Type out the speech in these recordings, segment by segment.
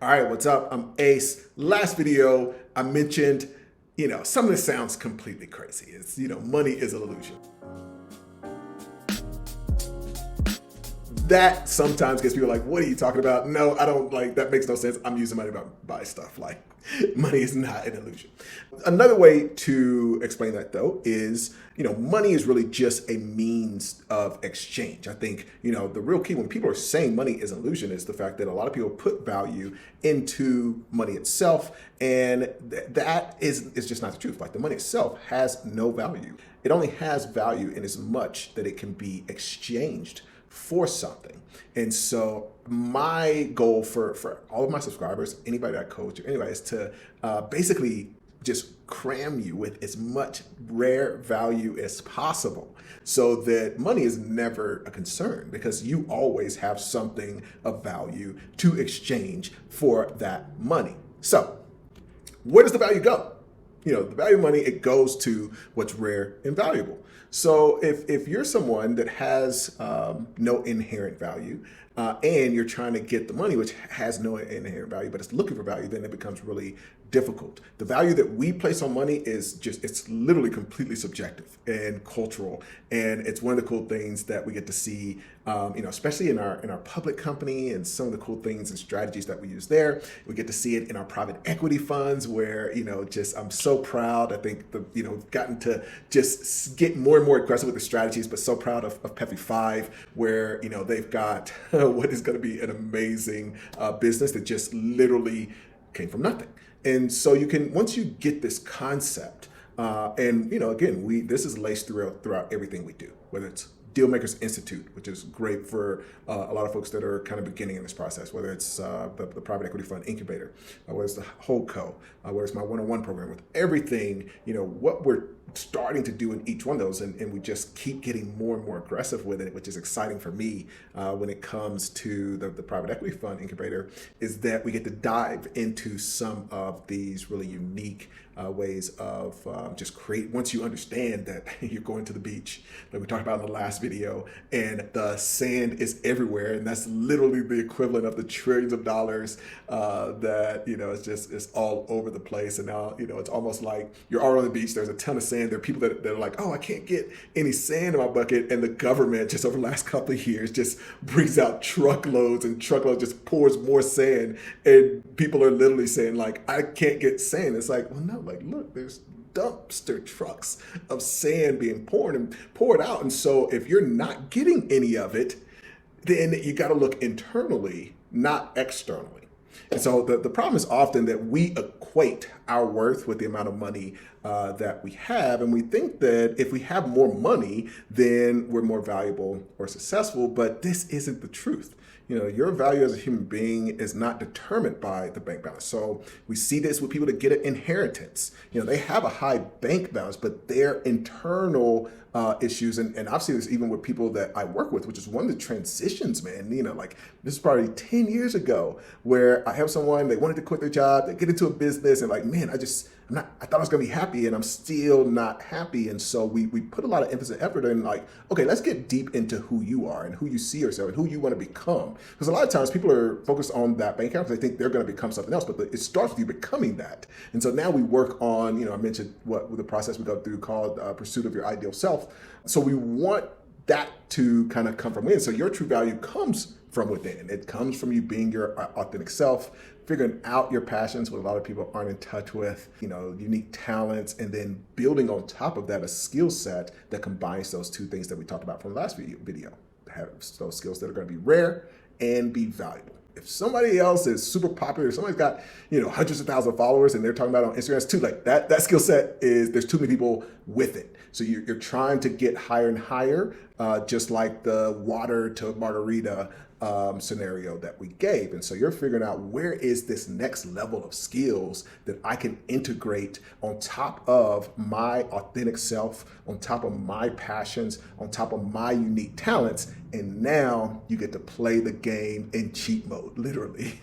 All right, what's up? I'm Ace. Last video, I mentioned, some of this sounds completely crazy. It's, money is an illusion. That sometimes gets people like, what are you talking about? No, I don't like, that makes no sense. I'm using money to buy stuff. Like, money is not an illusion. Another way to explain that though is, money is really just a means of exchange. I think, the real key when people are saying money is an illusion is the fact that a lot of people put value into money itself. And that is just not the truth. Like the money itself has no value. It only has value in as much that it can be exchanged for something. And so my goal for all of my subscribers, anybody that I coach or anybody, is to basically just cram you with as much rare value as possible so that money is never a concern because you always have something of value to exchange for that money. So where does the value go? The value of money, it goes to what's rare and valuable. So if you're someone that has no inherent value and you're trying to get the money, which has no inherent value, but it's looking for value, then it becomes really difficult. The value that we place on money is it's literally completely subjective and cultural. And it's one of the cool things that we get to see, especially in our public company and some of the cool things and strategies that we use there. We get to see it in our private equity funds where, I'm so proud. I think gotten to just get more and more aggressive with the strategies, but so proud of Peppy 5 where, they've got what is going to be an amazing business that just literally came from nothing. And so once you get this concept, again, this is laced throughout everything we do, whether it's Dealmakers Institute, which is great for a lot of folks that are kind of beginning in this process, whether it's the private equity fund incubator, whether it's the Holdco, whether it's my one-on-one program, with everything, what we're starting to do in each one of those, and we just keep getting more and more aggressive with it, which is exciting for me when it comes to the private equity fund incubator, is that we get to dive into some of these really unique ways of just create. Once you understand that you're going to the beach, like we talked about in the last video, and the sand is everywhere, and that's literally the equivalent of the trillions of dollars that it's all over the place. And now it's almost like you're all on the beach. There's a ton of sand. There are people that are like, oh, I can't get any sand in my bucket, and the government just over the last couple of years just brings out truckloads and truckloads, just pours more sand, and people are literally saying like, I can't get sand. It's like, well, no, like look, there's dumpster trucks of sand being poured out. And so if you're not getting any of it, then you got to look internally, not externally. And so the problem is often that we equate our worth with the amount of money that we have. And we think that if we have more money, then we're more valuable or successful. But this isn't the truth. Your value as a human being is not determined by the bank balance. So we see this with people that get an inheritance. They have a high bank balance, but their internal issues, and I've seen this even with people that I work with, which is one of the transitions, man. Like this is probably 10 years ago where I have someone, they wanted to quit their job, they get into a business and like, man, I thought I was gonna be happy and I'm still not happy. And so we put a lot of emphasis and effort in like, okay, let's get deep into who you are and who you see yourself and who you want to become. Because a lot of times people are focused on that bank account because they think they're going to become something else, but it starts with you becoming that. And so now we work on, I mentioned with the process we go through called Pursuit of Your Ideal Self. So we want that to kind of come from within. So your true value comes from within. It comes from you being your authentic self, figuring out your passions, what a lot of people aren't in touch with, unique talents, and then building on top of that a skill set that combines those two things that we talked about from the last video. Have those skills that are going to be rare and be valuable. If somebody else is super popular, if somebody's got, hundreds of thousands of followers and they're talking about it on Instagram, it's too, like that skill set there's too many people with it. So you're trying to get higher and higher, just like the water to margarita scenario that we gave. And so you're figuring out where is this next level of skills that I can integrate on top of my authentic self, on top of my passions, on top of my unique talents. And now you get to play the game in cheat mode, literally.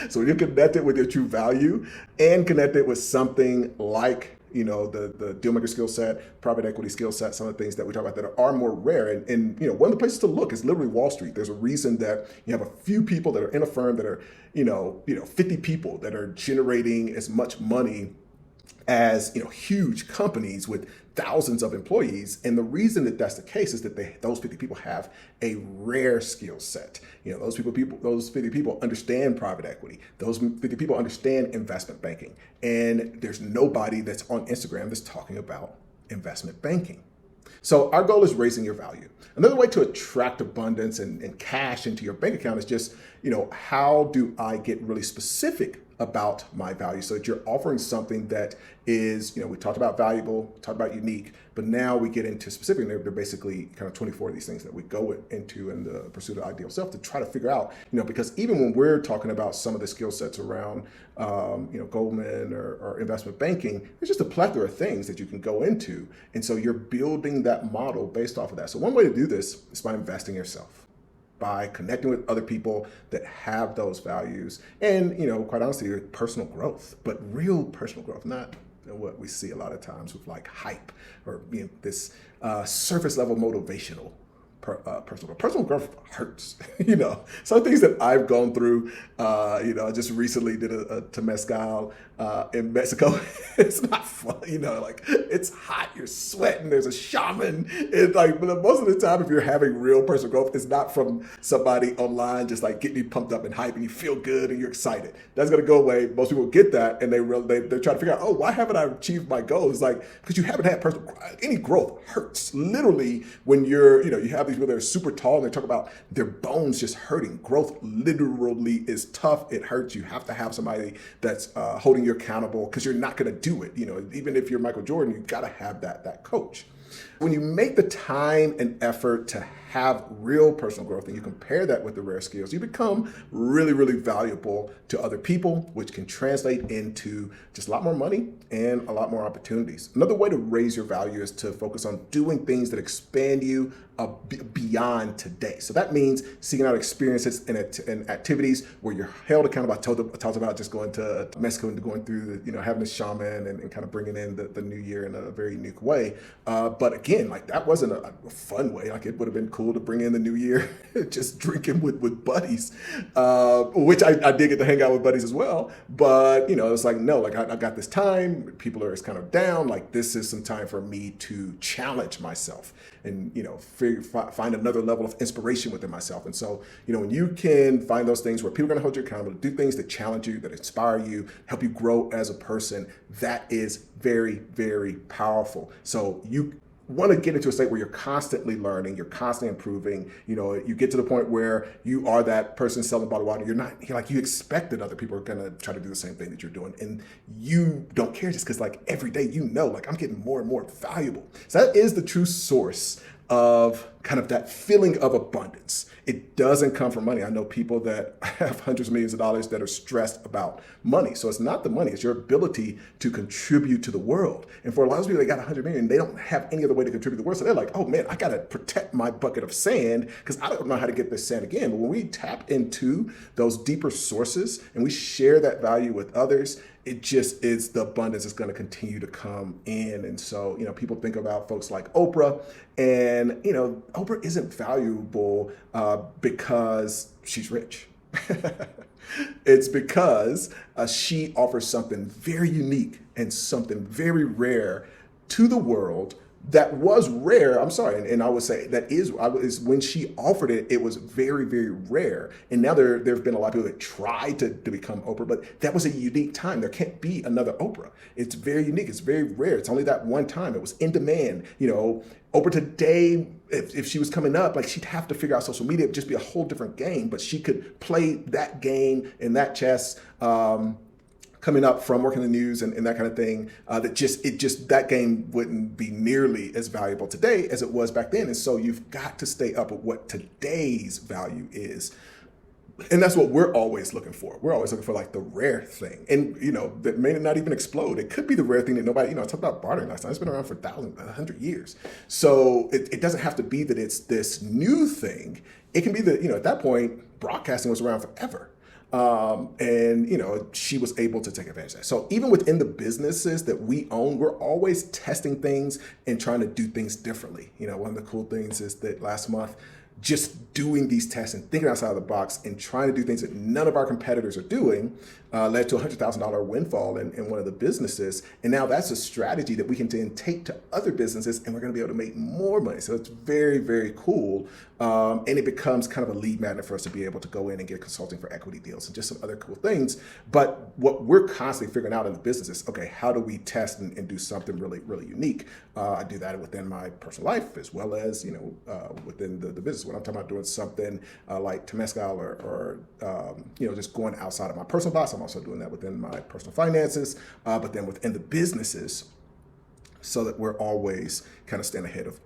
So when you're connected with your true value and connected with something like the deal maker skill set, private equity skill set, some of the things that we talk about that are more rare. And one of the places to look is literally Wall Street. There's a reason that you have a few people that are in a firm that are, 50 people that are generating as much money as huge companies with thousands of employees. And the reason that that's the case is that those 50 people have a rare skill set. Those 50 people understand private equity. Those 50 people understand investment banking. And there's nobody that's on Instagram that's talking about investment banking. So our goal is raising your value. Another way to attract abundance and cash into your bank account is just, how do I get really specific about my value so that you're offering something that is, we talked about valuable, talked about unique, but now we get into specific. They're basically kind of 24 of these things that we go into in the pursuit of ideal self to try to figure out, because even when we're talking about some of the skill sets around, Goldman or investment banking, there's just a plethora of things that you can go into. And so you're building that model based off of that. So one way to do this is by investing in yourself, by connecting with other people that have those values and, quite honestly, personal growth, but real personal growth, not what we see a lot of times with like hype or this surface level motivational personal growth. Personal growth hurts, Some things that I've gone through, I just recently did a Temazcal in Mexico. It's not fun, it's hot, you're sweating, there's a shaman. It's but most of the time, if you're having real personal growth, it's not from somebody online just like getting you pumped up and hype and you feel good and you're excited. That's gonna go away. Most people get that and they're trying to figure out, oh, why haven't I achieved my goals? Because you haven't had any growth hurts. Literally, when you have these people that are super tall and they talk about their bones just hurting. Growth literally is tough. It hurts. You have to have somebody that's holding you accountable because you're not going to do it. Even if you're Michael Jordan, you've got to have that coach. When you make the time and effort to have real personal growth and you compare that with the rare skills, you become really, really valuable to other people, which can translate into just a lot more money and a lot more opportunities. Another way to raise your value is to focus on doing things that expand you beyond today. So that means seeking out experiences and activities where you're held accountable. I talked about just going to Mexico and going through having a shaman and kind of bringing in the new year in a very unique way. But again, that wasn't a fun way. It would have been cool to bring in the new year just drinking with buddies, which I did get to hang out with buddies as well. But it's no, I got this time. People are kind of down. This is some time for me to challenge myself and find another level of inspiration within myself. And so when you can find those things where people are going to hold you accountable, do things that challenge you, that inspire you, help you grow as a person, that is very, very powerful. So you want to get into a state where you're constantly learning, you're constantly improving. You get to the point where you are that person selling bottled water. You expect that other people are going to try to do the same thing that you're doing. And you don't care just because every day, I'm getting more and more valuable. So that is the true source of kind of that feeling of abundance. It doesn't come from money. I know people that have hundreds of millions of dollars that are stressed about money. So it's not the money, it's your ability to contribute to the world. And for a lot of people, they got 100 million, they don't have any other way to contribute to the world. So they're like, oh man, I got to protect my bucket of sand because I don't know how to get this sand again. But when we tap into those deeper sources and we share that value with others, it just is the abundance that's going to continue to come in. And so, people think about folks like Oprah, and, Oprah isn't valuable because she's rich. It's because she offers something very unique and something very rare to the world that was rare. I'm sorry. And I would say that is when she offered it, it was very, very rare. And now there have been a lot of people that tried to become Oprah, but that was a unique time. There can't be another Oprah. It's very unique. It's very rare. It's only that one time. It was in demand. Oprah today, if she was coming up, she'd have to figure out social media. It'd just be a whole different game, but she could play that game and that chess, coming up from working in the news and that kind of thing, that game wouldn't be nearly as valuable today as it was back then. And so you've got to stay up with what today's value is. And that's what we're always looking for. We're always looking for the rare thing. And, that may not even explode. It could be the rare thing that nobody, I talked about bartering last time. It's been around for 100 years. So it doesn't have to be that it's this new thing. It can be that, at that point, broadcasting was around forever. And, she was able to take advantage of that. So even within the businesses that we own, we're always testing things and trying to do things differently. One of the cool things is that last month, just doing these tests and thinking outside of the box and trying to do things that none of our competitors are doing led to a $100,000 windfall in one of the businesses. And now that's a strategy that we can then take to other businesses, and we're going to be able to make more money. So it's very, very cool. And it becomes kind of a lead magnet for us to be able to go in and get consulting for equity deals and just some other cool things. But what we're constantly figuring out in the business is, okay, how do we test and do something really, really unique? I do that within my personal life as well as, within the business. When I'm talking about doing something like Temescal or just going outside of my personal box, I'm also doing that within my personal finances, but then within the businesses, so that we're always kind of staying ahead of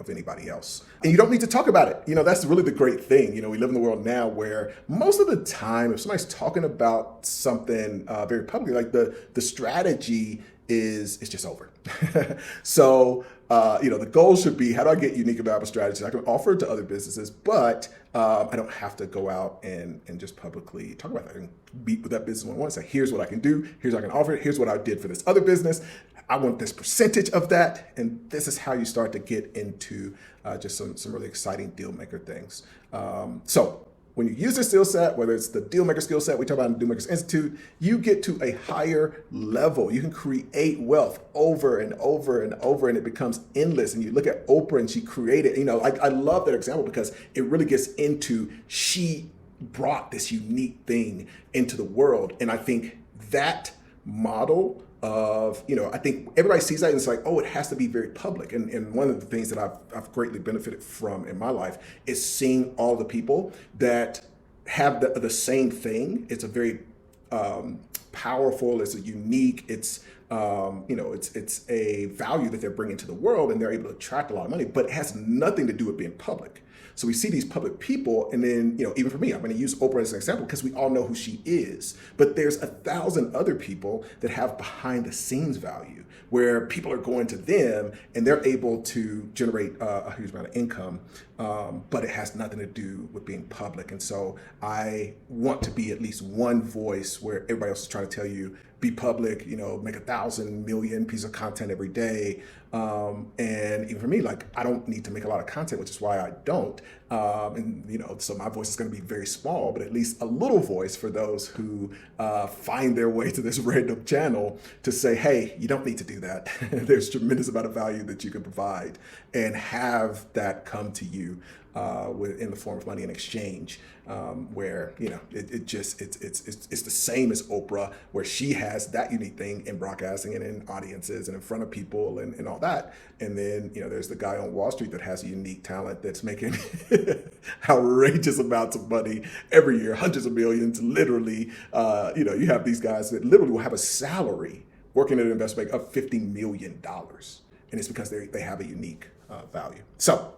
anybody else. And you don't need to talk about it. That's really the great thing. We live in the world now where most of the time, if somebody's talking about something very publicly, like the strategy is just over. So, the goal should be, how do I get unique and valuable strategies I can offer it to other businesses, but I don't have to go out and just publicly talk about that. I can meet with that business one-on-one and say, here's what I can do, here's what I can offer, here's what I did for this other business. I want this percentage of that. And this is how you start to get into just some really exciting deal maker things. So when you use this skill set, whether it's the deal maker skill set we talk about in the Deal Makers Institute, you get to a higher level. You can create wealth over and over and over, and it becomes endless. And you look at Oprah, and she created, I love that example because it really gets into, she brought this unique thing into the world. And I think that model of, I think everybody sees that and it's like, oh, it has to be very public. And one of the things that I've greatly benefited from in my life is seeing all the people that have the same thing. It's a very powerful, it's a unique, it's a value that they're bringing to the world, and they're able to attract a lot of money, but it has nothing to do with being public. So we see these public people, and then, even for me, I'm going to use Oprah as an example because we all know who she is. But there's 1,000 other people that have behind the scenes value where people are going to them and they're able to generate a huge amount of income, but it has nothing to do with being public. And so I want to be at least one voice where everybody else is trying to tell you, be public, make 1,000 million pieces of content every day. And even for me, I don't need to make a lot of content, which is why I don't. So my voice is going to be very small, but at least a little voice for those who find their way to this random channel to say, hey, you don't need to do that. There's a tremendous amount of value that you can provide and have that come to you in the form of money in exchange, where it's the same as Oprah, where she has that unique thing in broadcasting and in audiences and in front of people and all that. And then there's the guy on Wall Street that has a unique talent that's making outrageous amounts of money every year, hundreds of millions, literally. You have these guys that literally will have a salary working at an investment bank of $50 million, and it's because they have a unique value. So,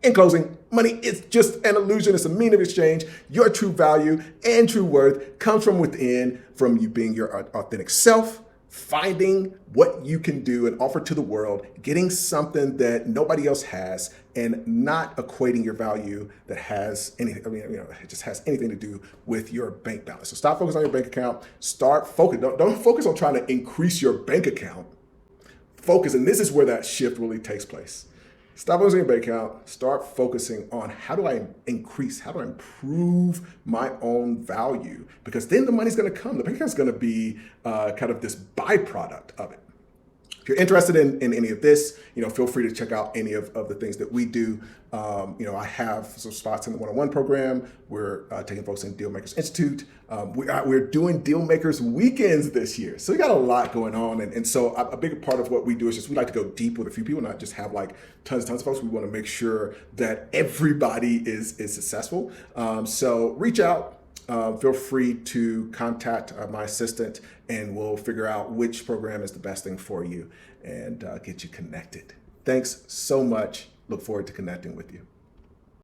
in closing, money is just an illusion. It's a mean of exchange. Your true value and true worth comes from within, from you being your authentic self, finding what you can do and offer to the world, getting something that nobody else has, and not equating your value that has anything, it just has anything to do with your bank balance. So stop focusing on your bank account. Start focus. Don't focus on trying to increase your bank account. Focus, and this is where that shift really takes place. Stop focusing on your bank account. Start focusing on, how do I increase, how do I improve my own value? Because then the money's going to come. The bank account's going to be kind of this byproduct of it. If you're interested in any of this, feel free to check out any of the things that we do. I have some spots in the one-on-one program. We're taking folks in Deal Makers Institute. We're doing Deal Makers weekends this year. So we got a lot going on. And so a big part of what we do is just, we like to go deep with a few people, not just have tons of folks. We want to make sure that everybody is successful. So reach out. Feel free to contact my assistant, and we'll figure out which program is the best thing for you and get you connected. Thanks so much. Look forward to connecting with you.